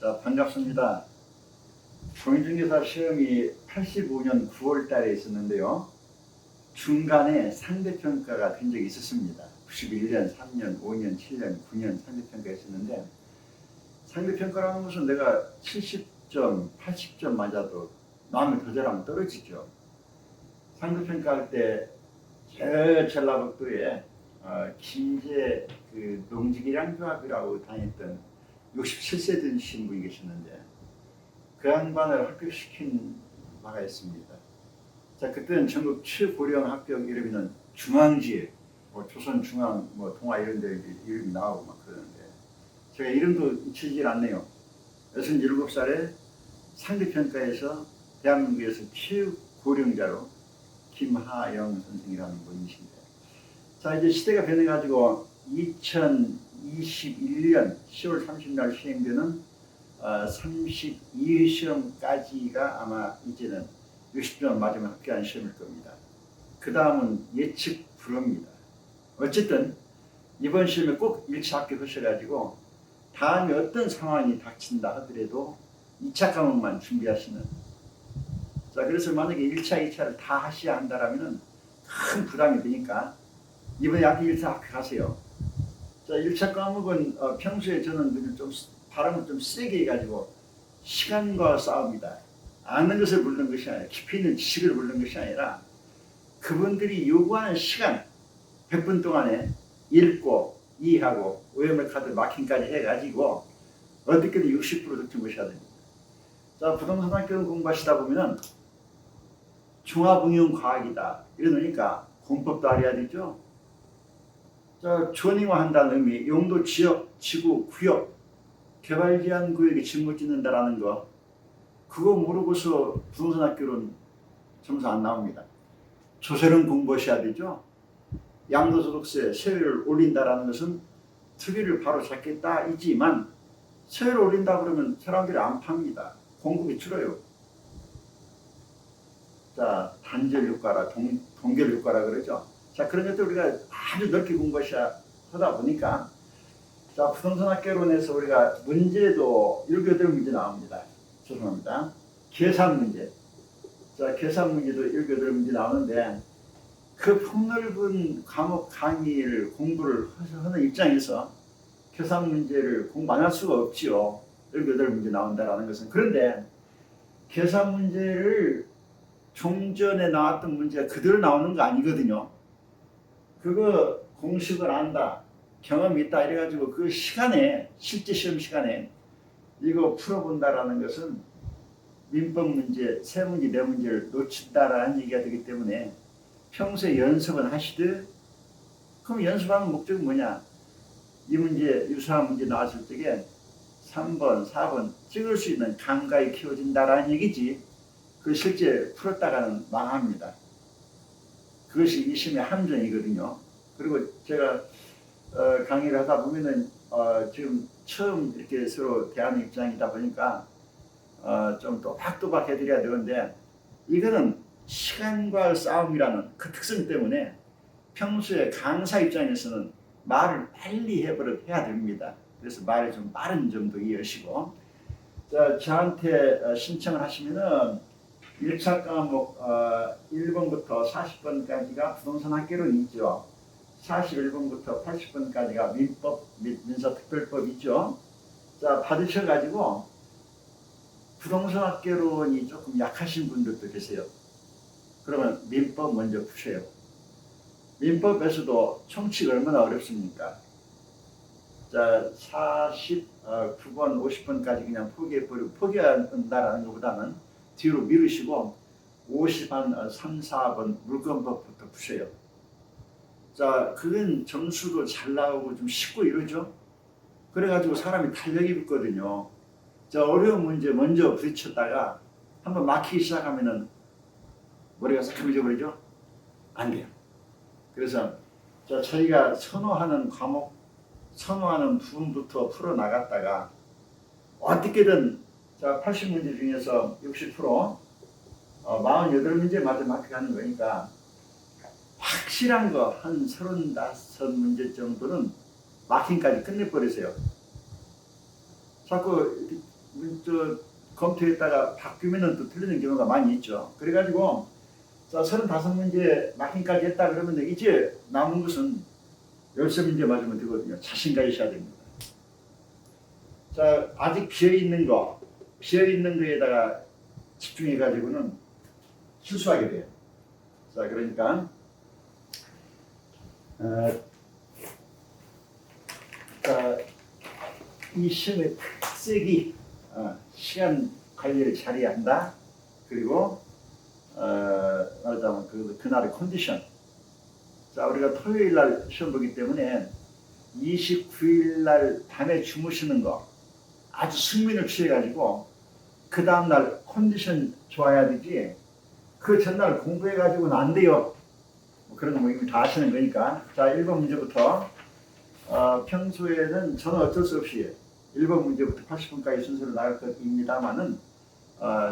자, 반갑습니다. 공인중개사 시험이 85년 9월 달에 있었는데요. 중간에 상대평가가 된 적이 있었습니다. 91년, 3년, 5년, 7년, 9년 상대평가 있었는데, 상대평가라는 것은 내가 70점, 80점 맞아도 마음이 더 잘하면 떨어지죠. 상대평가할 때 제일 전라북도에 김제 농지기량 조합이라고 다녔던 67세 되신 분이 계셨는데, 그 양반을 합격시킨 바가 있습니다. 자, 그때는 전국 최고령 합격 이름이는 중앙지에, 조선중앙, 동아 이런 데 이름이 나오고 막 그러는데, 제가 이름도 잊히질 않네요. 67살에 상대평가에서 대한민국에서 최고령자로 김하영 선생이라는 분이신데, 자, 이제 시대가 변해가지고 2021년 10월 30일 시행되는 32회 시험까지가 아마 이제는 60점 맞으면 합격한 시험일 겁니다. 그 다음은 예측 불허입니다. 어쨌든 이번 시험에 꼭 1차 합격하셔가지고 다음에 어떤 상황이 닥친다 하더라도 2차 과목만 준비하시는. 자, 그래서 만약에 1차, 2차를 다 하셔야 한다라면 큰 부담이 되니까 이번에 앞에 1차 합격하세요. 자, 1차 과목은 평소에 저는 좀 발음을 좀 세게 해가지고 시간과 싸움이다. 아는 것을 묻는 것이 아니라, 깊이 있는 지식을 묻는 것이 아니라 그분들이 요구하는 시간 100분 동안에 읽고 이해하고 OMR 카드 마킹까지 해가지고 어떻게든 60% 득점하셔야 됩니다. 자, 부동산학교를 공부하시다 보면은 종합응용과학이다 이러니까 공법도 알아야 되죠. 자, 조닝화한다는 의미, 용도, 지역, 지구, 구역, 개발제한 구역에 진못 짓는다라는 거, 그거 모르고서 부동산학교는 점수 안 나옵니다. 조세는 공부하셔야 되죠. 양도소득세 세율을 올린다라는 것은 투기를 바로 잡겠다 이지만, 세율을 올린다 그러면 사람들이 안 팝니다. 공급이 줄어요. 자, 단절 효과라 동결 효과라 그러죠. 자, 그런 것들 우리가 아주 넓게 공부하셔야 하다 보니까, 자, 부동산학개론에서 우리가 문제도 7-8문제 나옵니다. 죄송합니다. 계산 문제. 자, 계산 문제도 7-8문제 나오는데, 그 폭넓은 과목 강의를 공부를 하는 입장에서 계산 문제를 공부 안 할 수가 없지요. 7-8문제 나온다라는 것은. 그런데 계산 문제를 종전에 나왔던 문제가 그대로 나오는 거 아니거든요. 그거 공식을 안다, 경험이 있다 이래가지고 그 시간에, 실제 시험 시간에 이거 풀어본다라는 것은 민법 문제, 3문제, 4문제를 놓친다라는 얘기가 되기 때문에 평소에 연습은 하시듯, 그럼 연습하는 목적은 뭐냐? 이 문제, 유사한 문제 나왔을 적에 3번, 4번 찍을 수 있는 감각이 키워진다라는 얘기지, 그 실제 풀었다가는 망합니다. 그것이 이 시험의 함정이거든요. 그리고 제가 강의를 하다 보면은 지금 처음 이렇게 서로 대하는 입장이다 보니까 좀 또박또박 해드려야 되는데, 이거는 시간과 싸움이라는 그 특성 때문에 평소에 강사 입장에서는 말을 빨리 해야 됩니다. 그래서 말이 좀 빠른 점도 이해하시고, 자, 저한테 신청을 하시면은 1차 과목 1번부터 40번까지가 부동산학개론이죠. 41번부터 80번까지가 민법 및 민사특별법이죠. 자, 받으셔가지고 부동산학개론이 조금 약하신 분들도 계세요. 그러면 민법 먼저 푸세요. 민법에서도 총칙 얼마나 어렵습니까? 자, 49번, 50번까지 그냥 포기한다라는 것보다는 뒤로 미루시고 50한 3, 4번 물권법부터 푸세요. 자, 그건 점수도 잘 나오고 좀 쉽고 이러죠. 그래가지고 사람이 탄력이 붙거든요. 자, 어려운 문제 먼저 부딪혔다가 한번 막히기 시작하면은 머리가 새카매져 버리죠. 안 돼요. 그래서 자, 저희가 선호하는 과목, 선호하는 부분부터 풀어 나갔다가 어떻게든, 자, 80문제 중에서 60%, 48문제 맞으면 합격하는 거니까 확실한 거 한 35문제 정도는 마킹까지 끝내버리세요. 자꾸 저 검토했다가 바뀌면은 또 틀리는 경우가 많이 있죠. 그래가지고 자 35문제 막힌까지 했다 그러면 이제 남은 것은 13문제 맞으면 되거든요. 자신감 있어야 됩니다. 자 아직 비어있는 거에다가 집중해가지고는 실수하게 돼요. 자 그러니까 자, 이 시험의 특색이 시간 관리를 잘해야 한다. 그리고 말하자면 그날의 컨디션. 자 우리가 토요일 날 시험 보기 때문에 29일 날 밤에 주무시는 거 아주 숙면을 취해가지고 그 다음날 컨디션 좋아야 되지 그 전날 공부해가지고는 안 돼요. 뭐 그런 거 뭐 이미 다 아시는 거니까. 자 1번 문제부터 평소에는 저는 어쩔 수 없이 1번 문제부터 80분까지 순서로 나갈 것입니다만은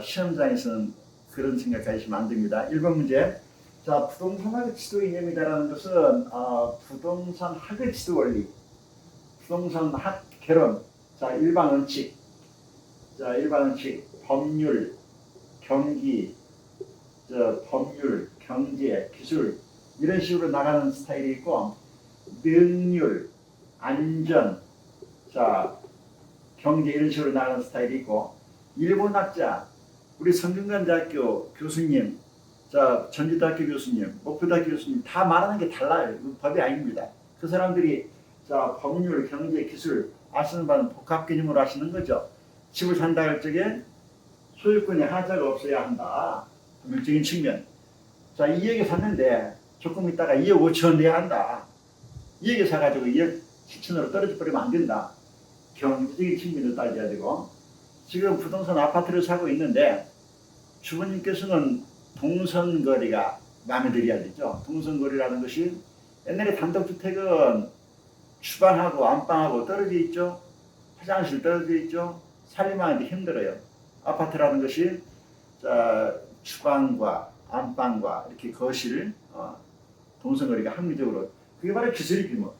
시험장에서는 그런 생각하시면 안 됩니다. 1번 문제. 자 부동산 학의 지도 이념이다라는 것은 부동산 학의 지도 원리, 부동산 학 개론, 자 일반 원칙, 법률, 경기, 법률, 경제, 기술 이런 식으로 나가는 스타일이 있고 능률, 안전, 자 경제 이런 식으로 나가는 스타일이 있고 일본학자, 우리 성균관대학교 교수님, 자 전주대학교 교수님, 목표대학교 교수님 다 말하는 게 달라요. 이건 법이 아닙니다. 그 사람들이 자 법률, 경제, 기술 아시는 바는 복합 개념으로 하시는 거죠. 집을 산다 할 적에 소유권에 하자가 없어야 한다. 법률적인 측면. 자 2억에 샀는데 조금 있다가 2억 5천 내야 한다. 2억에 사가지고 2억 7천으로 떨어져 버리면 안 된다. 경제적인 측면을 따져야 되고 지금 부동산 아파트를 사고 있는데 주부님께서는 동선거리가 마음에 들어야 되죠. 동선거리라는 것이 옛날에 단독주택은 주방하고 안방하고 떨어져 있죠. 화장실 떨어져 있죠. 살림하는데 힘들어요. 아파트라는 것이 자 주방과 안방과 이렇게 거실 동선거리가 합리적으로 그게 바로 기술이지 뭐.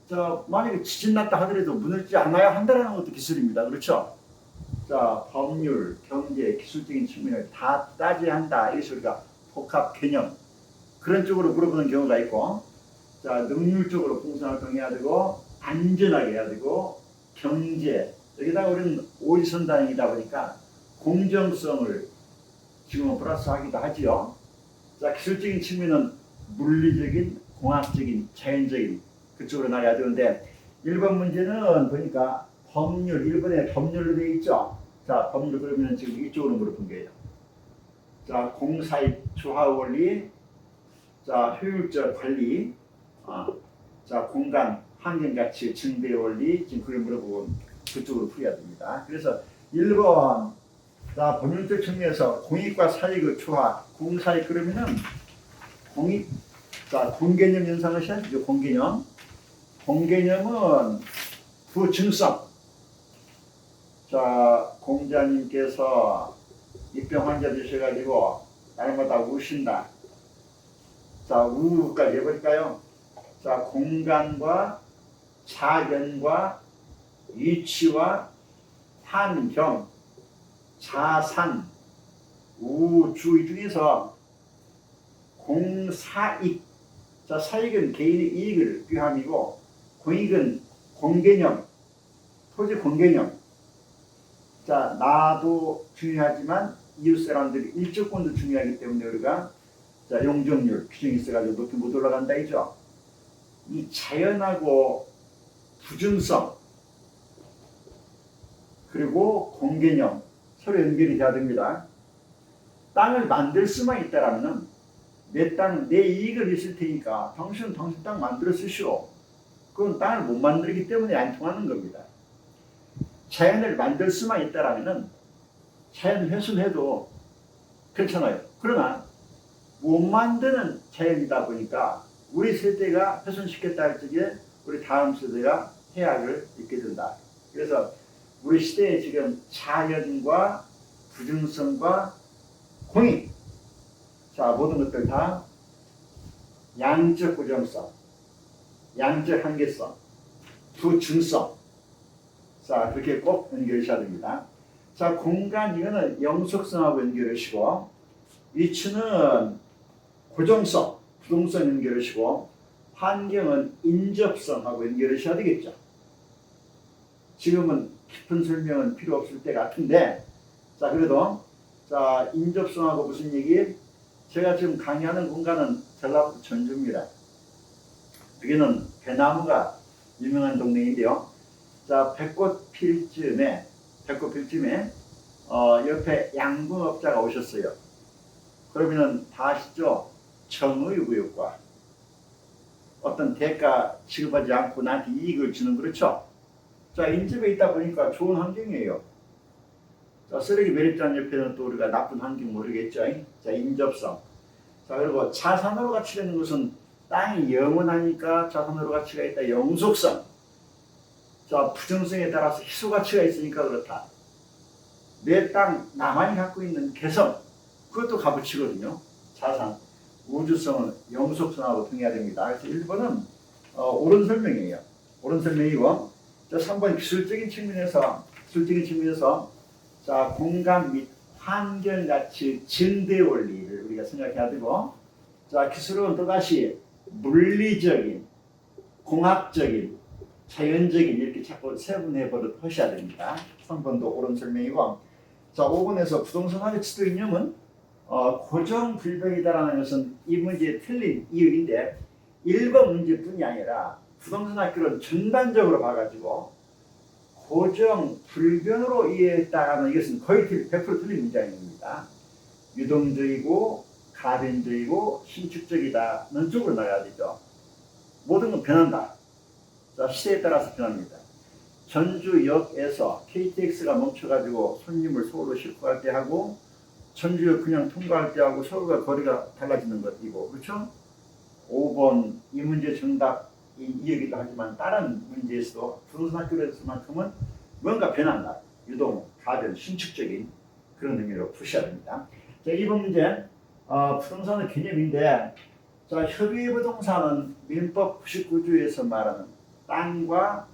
자 만약에 지진 났다 하더라도 무너지지 않아야 한다는 것도 기술입니다. 그렇죠? 자 법률, 경제, 기술적인 측면을 다 따져야 한다. 이것이 우리가 복합 개념 그런 쪽으로 물어보는 경우가 있고 자 능률적으로 부동산을 해야 되고 안전하게 해야 되고 경제 여기다가 우리는 오지선단이다 보니까 공정성을 지금은 플러스하기도 하지요. 자 기술적인 측면은 물리적인, 공학적인, 자연적인 그쪽으로 나가야 되는데 1번 문제는 보니까 법률 1번에 법률로 되어 있죠. 자 법률 그러면 지금 이쪽으로 물어본 거예요. 자 공사입 조화 원리, 자 효율적 관리, 자 공간 환경 가치 증대 원리 지금 그걸 물어보고 그쪽으로 풀어야 됩니다. 그래서 1번 자 법률적 측면에서 공익과 사익의 조화 공사입 그러면은 공익 자 공개념 연상을 시작하죠. 공개념은 부증성. 자 공자님께서 입병 환자 되셔가지고 날마다 우신다. 자 우까지 해볼까요? 자 공간과 자연과 위치와 환경, 자산, 우주 이 중에서 공사익. 자 사익은 개인의 이익을 표함이고 공익은 공개념, 토지 공개념. 자 나도 중요하지만 이웃 사람들이 일조권도 중요하기 때문에 우리가 자 용적률 규정이 있어가지고 높이 못 올라간다 이죠. 이 자연하고 부증성 그리고 공개념 서로 연결이 돼야 됩니다. 땅을 만들 수만 있다라면은 내 땅, 내 이익을 있을 테니까 당신은 당신 땅 만들어 쓰시오. 그건 땅을 못 만들기 때문에 안 통하는 겁니다. 자연을 만들 수만 있다라면은 자연 훼손해도 괜찮아요. 그러나 못 만드는 자연이다 보니까 우리 세대가 훼손시켰다 할 적에 우리 다음 세대가 해악을 입게 된다. 그래서 우리 시대에 지금 자연과 부증성과 공익 자 모든 것들 다 양적 고정성, 양적 한계성, 부증성 자 그렇게 꼭 연결하셔야 됩니다. 자, 공간 이거는 영속성하고 연결하시고, 위치는 고정성, 부동성 연결하시고, 환경은 인접성하고 연결하셔야 되겠죠. 지금은 깊은 설명은 필요 없을 때 같은데, 자, 그래도, 자, 인접성하고 무슨 얘기? 제가 지금 강의하는 공간은 전라북도 전주입니다. 여기는 배나무가 유명한 동네인데요. 자, 배꽃 필 쯤에 옆에 양봉업자가 오셨어요. 그러면은 다 아시죠? 정의구역과 어떤 대가 지급하지 않고 나한테 이익을 주는, 그렇죠? 자, 인접에 있다 보니까 좋은 환경이에요. 자, 쓰레기 매립장 옆에는 또 우리가 나쁜 환경 모르겠죠? 자, 인접성. 자, 그리고 자산으로 가치되는 것은 땅이 영원하니까 자산으로 가치가 있다. 영속성. 자, 부정성에 따라서 희소 가치가 있으니까 그렇다. 내 땅 나만이 갖고 있는 개성, 그것도 값어치거든요. 자산. 우주성은 영속성하고 통해야 됩니다. 그래서 1번은 옳은 설명이에요. 옳은 설명이고, 자, 3번 기술적인 측면에서 자, 공간 및 환경 가치 증대 원리를 우리가 생각해야 되고, 자, 기술은 또다시 물리적인, 공학적인, 자연적인 이렇게 자꾸 세분해 버릇 하셔야 됩니다. 3번도 옳은 설명이고, 자, 5번에서 부동산 화재 취득 이념은 고정 불변이다라는 것은 이 문제에 틀린 이유인데, 1번 문제뿐이 아니라 부동산 학교를 전반적으로 봐가지고 고정 불변으로 이해했다라는 이것은 거의 100% 틀린 문장입니다. 유동적이고 가변적이고 신축적이다는 쪽으로 나가야 되죠. 모든 건 변한다. 자, 시대에 따라서 변합니다. 전주역에서 KTX가 멈춰가지고 손님을 서울로 싣고 갈 때 하고, 전주역 그냥 통과할 때 하고 서울과 거리가 달라지는 것이고, 그렇죠? 5번 이 문제 정답 이야기도 하지만 다른 문제에서도 부동산 학교에서만큼은 뭔가 변한다. 유동, 가변, 신축적인 그런 의미로 푸셔야 됩니다. 자, 2번 문제, 부동산의 개념인데, 자, 협의의 부동산은 민법 99조에서 말하는 땅과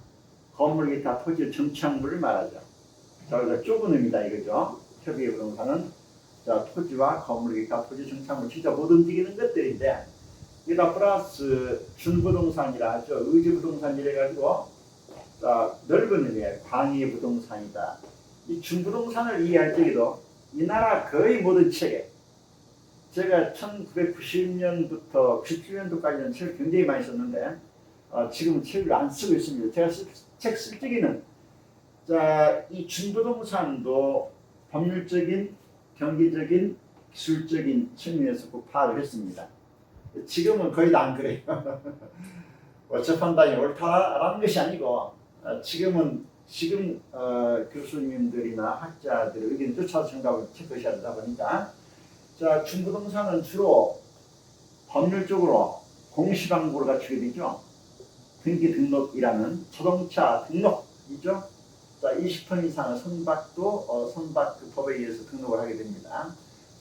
건물 기타 토지 정착물을 말하죠. 자, 그래서 좁은 의미다 이거죠. 협의의 부동산은 자, 토지와 건물 기타 토지 정착물 진짜 못 움직이는 것들인데, 여기다 플러스 준부동산이라 하죠. 의지부동산이라 해가지고, 자, 넓은 의미의 광의 부동산이다. 이 준부동산을 이해할 적에도 이 나라 거의 모든 책에, 제가 1990년부터 97년도까지는 책을 굉장히 많이 썼는데, 지금은 책을 안 쓰고 있습니다. 제가 책 쓸 적에는, 자, 이 준부동산도 법률적인, 경기적인, 기술적인 측면에서 꼭 파악을 했습니다. 지금은 거의 다 안 그래요. 재판단이 옳다라는 것이 아니고, 지금 교수님들이나 학자들의 의견을 쫓아서 정답을 체크하셔야 되다 보니까, 자, 준부동산은 주로 법률적으로 공시방법으로 갖추게 되죠. 등기 등록이라는 자동차 등록이죠. 자, 20톤 이상의 선박 그 법에 의해서 등록을 하게 됩니다.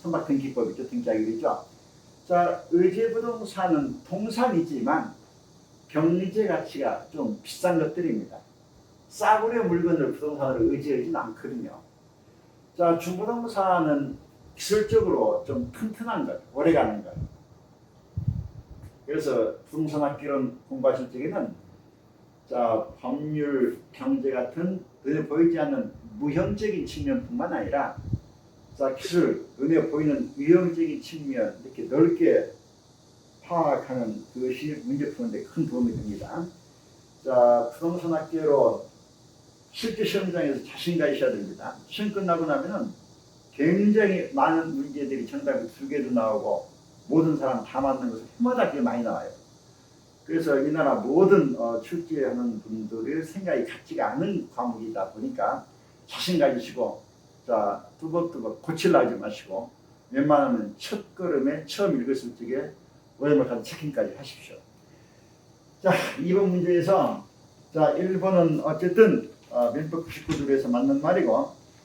선박 등기법이죠. 등기하게 되죠. 자, 의제부동산은 동산이지만 경제 가치가 좀 비싼 것들입니다. 싸구려 물건을 부동산으로 의지하지는 않거든요. 자, 준부동산은 기술적으로 좀 튼튼한 것, 오래가는 것. 그래서 부동산 학기론 공부하실 적에는, 자, 법률, 경제 같은 눈에 보이지 않는 무형적인 측면뿐만 아니라, 자, 기술, 눈에 보이는 위형적인 측면 이렇게 넓게 파악하는 그것이 문제 푸는데 큰 도움이 됩니다. 자, 부동산 학계로 실제 시험장에서 자신 가지셔야 됩니다. 시험 끝나고 나면은 굉장히 많은 문제들이 정답이 2개도 나오고 모든 사람 다 맞는 것을 해마다 꽤 많이 나와요. 그래서 이 나라 모든 출제하는 분들의 생각이 같지가 않은 과목이다 보니까 자신 가지시고, 자, 뚜벅뚜벅 고칠라 하지 마시고, 웬만하면 첫 걸음에 처음 읽었을 적에 오해물한 체킹까지 하십시오. 자, 2번 문제에서, 자, 1번은 어쨌든 민법 99조에서 맞는 말이고,